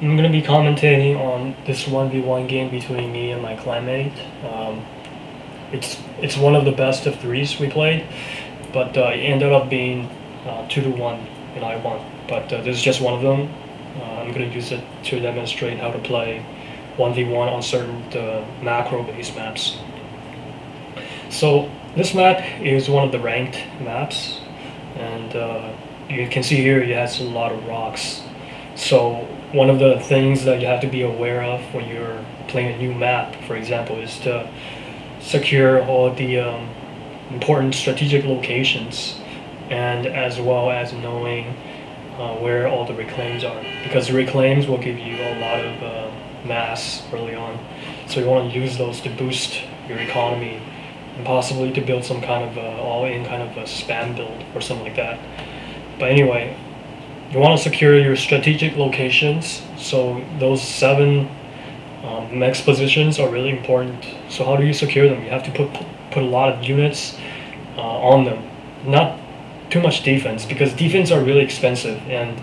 I'm gonna be commentating on this 1v1 game between me and my clanmate. It's one of the best of threes we played, but it ended up being 2-1, and I won. But this is just one of them. I'm gonna use it to demonstrate how to play 1v1 on certain macro-based maps. So this map is one of the ranked maps, and you can see here it has a lot of rocks. So one of the things that you have to be aware of when you're playing a new map, for example, is to secure all the important strategic locations, and as well as knowing where all the reclaims are, because the reclaims will give you a lot of mass early on. So you want to use those to boost your economy and possibly to build some kind of all-in kind of a spam build or something like that. But anyway, you want to secure your strategic locations. So those 7 mech positions are really important. So how do you secure them? You have to put a lot of units on them. Not too much defense, because defense are really expensive, and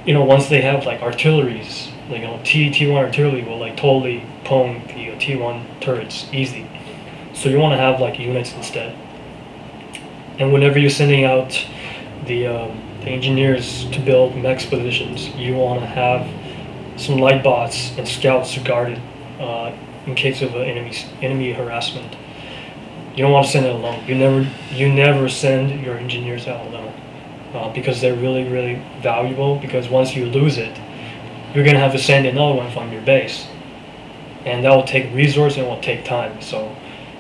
once they have like artilleries, like T1 artillery will like totally pwn the T1 turrets easy. So you want to have like units instead. And whenever you're sending out the engineers to build mech positions, you want to have some light bots and scouts to guard it in case of enemy harassment. You don't want to send it alone. You never send your engineers out alone because they're really valuable. Because once you lose it, you're gonna have to send another one from your base, and that will take resource and will take time. So,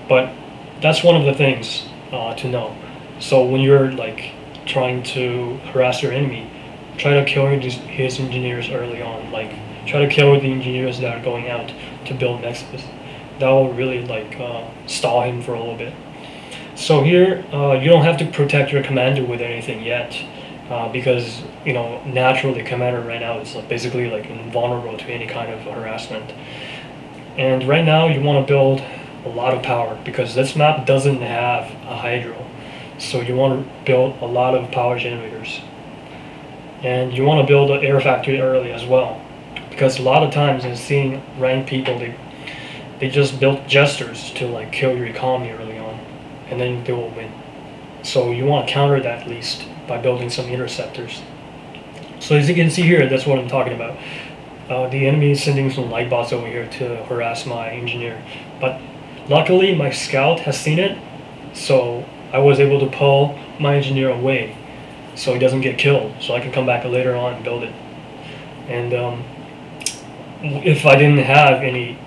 but that's one of the things to know. So when you're like trying to harass your enemy, try to kill his engineers early on. Like try to kill the engineers that are going out to build nexus. That will really like stall him for a little bit. So here you don't have to protect your commander with anything yet, because naturally commander right now is basically like invulnerable to any kind of harassment. And right now you want to build a lot of power, because this map doesn't have a hydro. So you want to build a lot of power generators, and you want to build an air factory early as well, because a lot of times I've seen ranked people, they just built jesters to like kill your economy early on, and then they will win. So you want to counter that at least by building some interceptors. So as you can see here, that's what I'm talking about. The enemy is sending some light bots over here to harass my engineer, but luckily my scout has seen it, so I was able to pull my engineer away so he doesn't get killed, so I can come back later on and build it. And if I didn't have any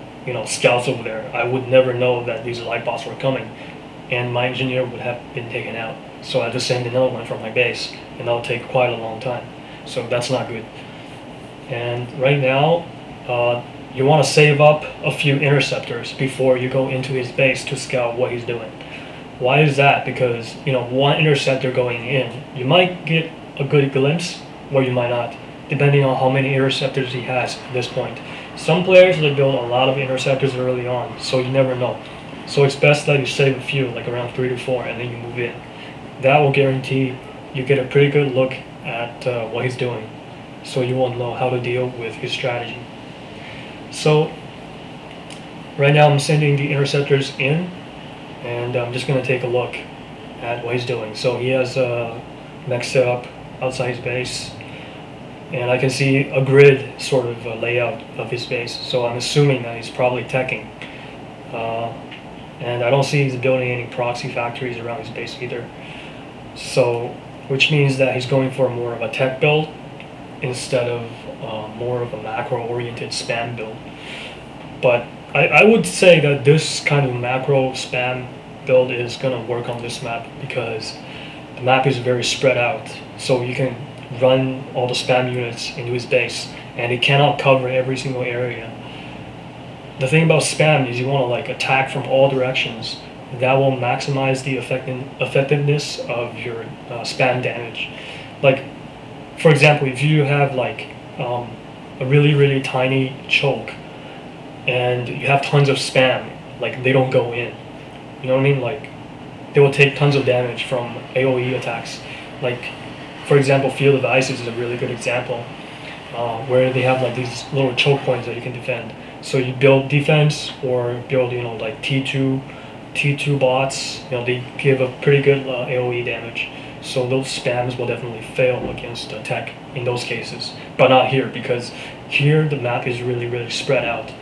scouts over there, I would never know that these light bots were coming, and my engineer would have been taken out. So I had to send another one from my base, and that'll take quite a long time. So that's not good. And right now, you want to save up a few interceptors before you go into his base to scout what he's doing. Why is that? Because one interceptor going in, you might get a good glimpse, or you might not, depending on how many interceptors he has at this point. Some players, they build a lot of interceptors early on, so you never know. So it's best that you save a few, like around 3 to 4, and then you move in. That will guarantee you get a pretty good look at what he's doing, so you will know how to deal with his strategy. So right now I'm sending the interceptors in, and I'm just going to take a look at what he's doing. So he has a mech set up outside his base, and I can see a grid sort of layout of his base, so I'm assuming that he's probably teching. And I don't see he's building any proxy factories around his base either, so which means that he's going for more of a tech build instead of more of a macro-oriented spam build. But I would say that this kind of macro spam build is going to work on this map, because the map is very spread out, so you can run all the spam units into his base, and it cannot cover every single area. The thing about spam is you want to like attack from all directions. That will maximize the effectiveness of your spam damage. Like, for example, if you have like a really tiny choke and you have tons of spam, like they don't go in. You know what I mean? Like they will take tons of damage from AoE attacks. Like, for example, Field of Ice is a really good example. where they have like these little choke points that you can defend. So you build defense or build, you know, like T2 bots. You know, they give a pretty good AOE damage. So those spams will definitely fail against tech in those cases, but not here, because here the map is really spread out,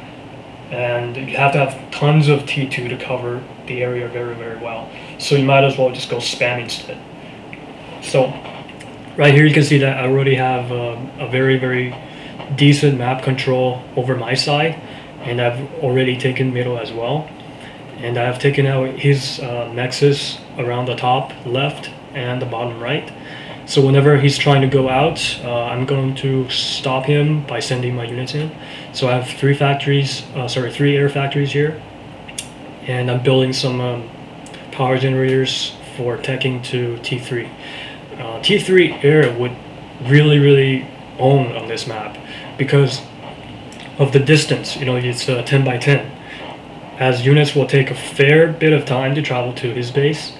and you have to have tons of T2 to cover the area very well. So you might as well just go spam instead. So right here you can see that I already have a very decent map control over my side, and I've already taken middle as well, and I have taken out his nexus around the top left and the bottom right. So whenever he's trying to go out, I'm going to stop him by sending my units in. So I have three air factories here, and I'm building some power generators for teching to T3. T3 air would really own on this map because of the distance. You know, it's 10 by 10, as units will take a fair bit of time to travel to his base.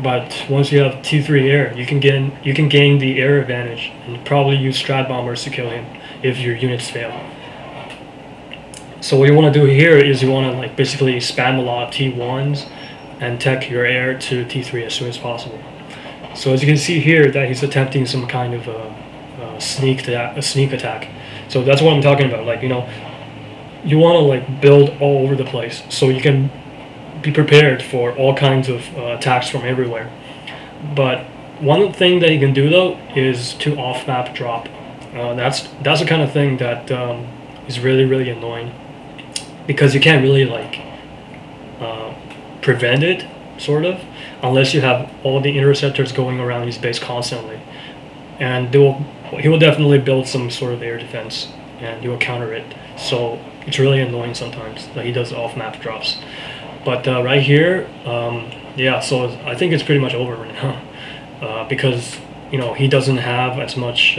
But once you have T3 air, you can gain the air advantage and probably use strat bombers to kill him if your units fail. So what you want to do here is you want to like basically spam a lot of T1s and tech your air to T3 as soon as possible. So as you can see here, that he's attempting some kind of a sneak attack. So that's what I'm talking about. Like, you know, you want to like build all over the place so you can be prepared for all kinds of attacks from everywhere. But one thing that you can do though is to off-map drop. That's the kind of thing that is really annoying, because you can't really like prevent it, sort of, unless you have all the interceptors going around his base constantly. And he will definitely build some sort of air defense, and he will counter it. So it's really annoying sometimes that he does off-map drops. But right here, yeah, so I think it's pretty much over right now, because, you know, he doesn't have as much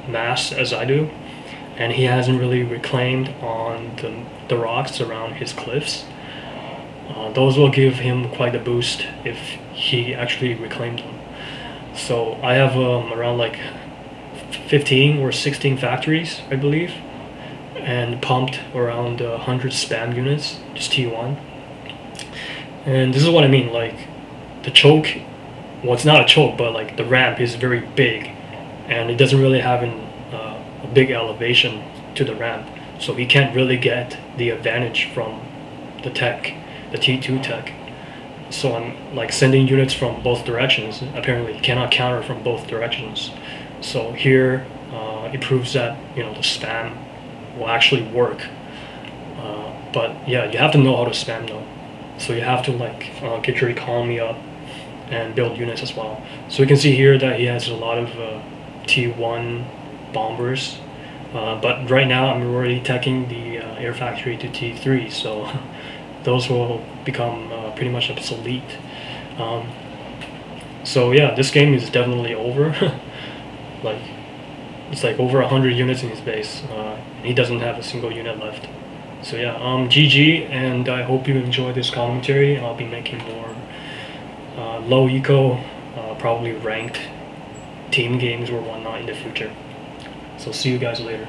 mass as I do, and he hasn't really reclaimed on the rocks around his cliffs. Those will give him quite a boost if he actually reclaimed them. So I have around like 15 or 16 factories, I believe, and pumped around 100 spam units, just T1. And this is what I mean, like the choke, well, it's not a choke, but like the ramp is very big, and it doesn't really have a big elevation to the ramp, so he can't really get the advantage from the tech, the T2 tech. So I'm like sending units from both directions. Apparently he cannot counter from both directions. So here it proves that, you know, the spam will actually work. But yeah, you have to know how to spam though. So you have to like get your economy up and build units as well. So you can see here that he has a lot of T1 bombers, but right now I'm already teching the air factory to T3, so those will become pretty much obsolete. So yeah, this game is definitely over. Like, it's like over 100 units in his base, and he doesn't have a single unit left. So yeah, GG, and I hope you enjoy this commentary. I'll be making more low eco, probably ranked team games or whatnot in the future. So see you guys later.